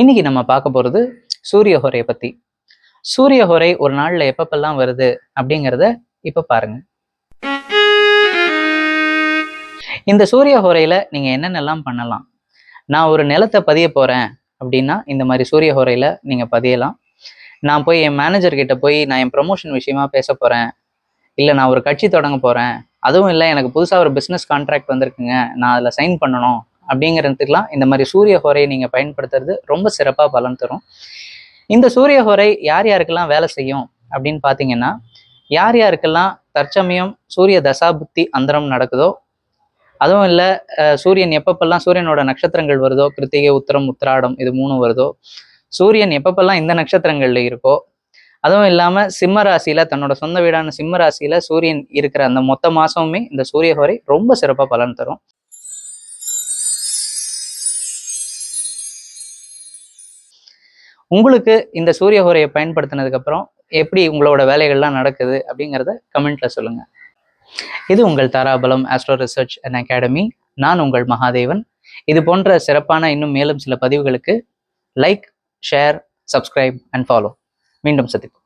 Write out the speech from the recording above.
இன்னைக்கு நம்ம பார்க்க போகிறது சூரிய ஹோரையை பற்றி. சூரிய ஹோரை ஒரு நாளில் எப்பப்பெல்லாம் வருது அப்படிங்கிறத இப்போ பாருங்க. இந்த சூரிய ஹோரையில் நீங்கள் என்னென்னலாம் பண்ணலாம்? நான் ஒரு நிலத்தை பதிய போகிறேன் அப்படின்னா இந்த மாதிரி சூரிய ஹோரையில் நீங்கள் பதியலாம். நான் போய் என் மேனேஜர்கிட்ட போய் நான் என் ப்ரொமோஷன் விஷயமா பேச போகிறேன், இல்லை நான் ஒரு கட்சி தொடங்க போகிறேன், அதுவும் இல்லை எனக்கு புதுசாக ஒரு பிஸ்னஸ் கான்ட்ராக்ட் வந்திருக்குங்க, நான் அதில் சைன் பண்ணணும் அப்படிங்கிறதுக்கெலாம் இந்த மாதிரி சூரிய ஹோரையை நீங்கள் பயன்படுத்துறது ரொம்ப சிறப்பாக பலன் தரும். இந்த சூரிய ஹோரை யார் யாருக்கெல்லாம் வேலை செய்யும் அப்படின்னு பார்த்தீங்கன்னா, யார் யாருக்கெல்லாம் தற்சமயம் சூரிய தசாபுத்தி அந்தரம் நடக்குதோ, அதுவும் இல்லை சூரியன் எப்பப்பெல்லாம் சூரியனோட நட்சத்திரங்கள் வருதோ, கிருத்திகை, உத்திரம், உத்திராடம் இது 3 வருதோ, சூரியன் எப்பப்பெல்லாம் இந்த நட்சத்திரங்கள்ல இருக்கோ, அதுவும் இல்லாமல் சிம்ம ராசியில தன்னோட சொந்த வீடான சிம்ம ராசியில சூரியன் இருக்கிற அந்த மொத்த மாசமுமே இந்த சூரிய ஹோரை ரொம்ப சிறப்பாக பலன் தரும். உங்களுக்கு இந்த சூரிய ஹோரையை பயன்படுத்தினதுக்கு அப்புறம் எப்படி உங்களோட வேலைகள்லாம் நடக்குது அப்படிங்கிறத கமெண்ட்ல சொல்லுங்க. இது உங்கள் Tharabalam astro research and academy. நான் உங்கள் மகாதேவன். இது போன்ற சிறப்பான இன்னும் மேலும் சில பதிவுகளுக்கு like, share, subscribe and follow. மீண்டும் சந்திப்போம்.